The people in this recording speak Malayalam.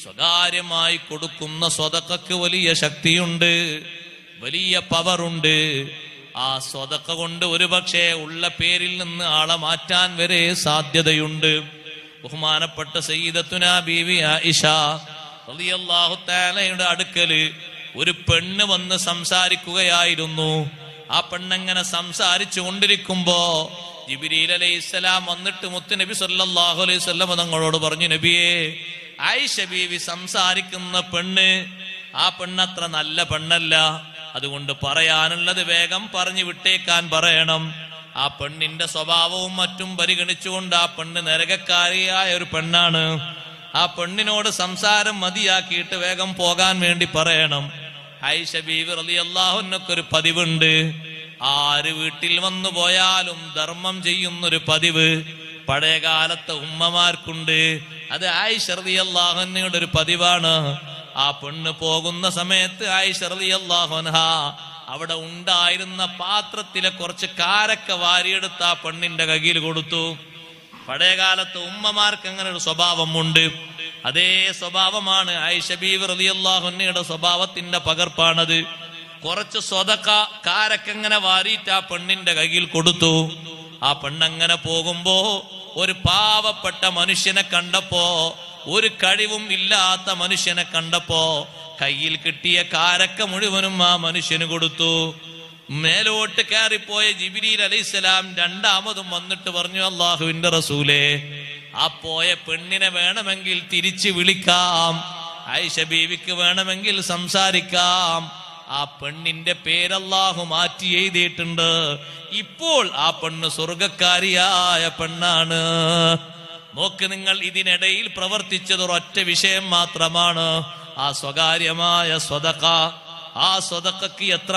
സ്വകാര്യമായി കൊടുക്കുന്ന സ്വതക്കക്ക് വലിയ ശക്തിയുണ്ട്, വലിയ പവറുണ്ട്. ആ സ്വതക്ക കൊണ്ട് ഒരുപക്ഷെ ഉള്ള പേരിൽ നിന്ന് ആളെ മാറ്റാൻ വരെ സാധ്യതയുണ്ട്. ബഹുമാനപ്പെട്ട സയ്യിദത്തുനാ ബീവി ആയിഷ റളിയല്ലാഹു തആലയുടെ അടുക്കല് ഒരു പെണ്ണ് വന്ന് സംസാരിക്കുകയായിരുന്നു. ആ പെണ്ണങ്ങനെ സംസാരിച്ചു കൊണ്ടിരിക്കുമ്പോ ജിബ്രീൽ അലൈഹിസ്സലാം വന്നിട്ട് മുത്ത് നബി സല്ലല്ലാഹു അലൈഹി വസല്ലം തങ്ങളോട് പറഞ്ഞു, നബിയേ, ആയിഷ ബീവി സംസാരിക്കുന്ന പെണ്ണ്, ആ പെണ്ണത്ര നല്ല പെണ്ണല്ല, അതുകൊണ്ട് പറയാനുള്ളത് വേഗം പറഞ്ഞു വിട്ടേക്കാൻ പറയണം. ആ പെണ്ണിന്റെ സ്വഭാവവും മറ്റും പരിഗണിച്ചുകൊണ്ട് ആ പെണ്ണ് നരകക്കാരിയായ ഒരു പെണ്ണാണ്. ആ പെണ്ണിനോട് സംസാരം മതിയാക്കിയിട്ട് വേഗം പോകാൻ വേണ്ടി പറയണം. ആയിഷ ബീവി റളിയല്ലാഹു അൻഹയ്ക്ക് ഒരു പതിവുണ്ട്. ആര് വീട്ടിൽ വന്നു പോയാലും ധർമ്മം ചെയ്യുന്നൊരു പതിവ് പഴയകാലത്തെ ഉമ്മമാർക്കുണ്ട്. അത് ആയിഷ റളിയല്ലാഹു അൻഹയുടെ ഒരു പതിവാണ്. ആ പെണ്ണ് പോകുന്ന സമയത്ത് ആയിഷ റളിയല്ലാഹു അൻഹ അവിടെ ഉണ്ടായിരുന്ന പാത്രത്തിലെ കുറച്ച് കാരക്ക വാരിയെടുത്ത് ആ പെണ്ണിന്റെ കയ്യിൽ കൊടുത്തു. പഴയകാലത്ത് ഉമ്മമാർക്ക് അങ്ങനെ ഒരു സ്വഭാവമുണ്ട്. അതേ സ്വഭാവമാണ് ആയിഷ ബീവി റളിയല്ലാഹു അൻഹയുടെ സ്വഭാവത്തിന്റെ പകർപ്പാണത്. കുറച്ച് സ്വതക്ക കാരക്കങ്ങനെ വാരിയിട്ട് ആ പെണ്ണിന്റെ കയ്യിൽ കൊടുത്തു. ആ പെണ്ണങ്ങനെ പോകുമ്പോ ഒരു പാവപ്പെട്ട മനുഷ്യനെ കണ്ടപ്പോ, ഒരു കഴിവും ഇല്ലാത്ത മനുഷ്യനെ കണ്ടപ്പോ കയ്യിൽ കിട്ടിയ കാരക്ക മുഴുവനും ആ മനുഷ്യന് കൊടുത്തു. മേലോട്ട് കയറിപ്പോയ ജിബ്രീൽ അലൈഹിസ്സലാം രണ്ടാമതും വന്നിട്ട് പറഞ്ഞു, അല്ലാഹുവിന്റെ റസൂലേ, ആ പോയ പെണ്ണിനെ വേണമെങ്കിൽ തിരിച്ചു വിളിക്കാം, ആയിഷ ബീവിക്ക് വേണമെങ്കിൽ സംസാരിക്കാം. ആ പെണ്ണിന്റെ പേരല്ലാഹു മാറ്റി എഴുതിയിട്ടുണ്ട്. ഇപ്പോൾ ആ പെണ്ണ് സ്വർഗക്കാരിയായ പെണ്ണാണ്. നോക്ക് നിങ്ങൾ, ഇതിനിടയിൽ പ്രവർത്തിച്ചത് ഒരൊറ്റ വിഷയം മാത്രമാണ്, ആ സ്വകാര്യമായ സ്വതക്ക. ആ സ്വതക്കക്ക് എത്ര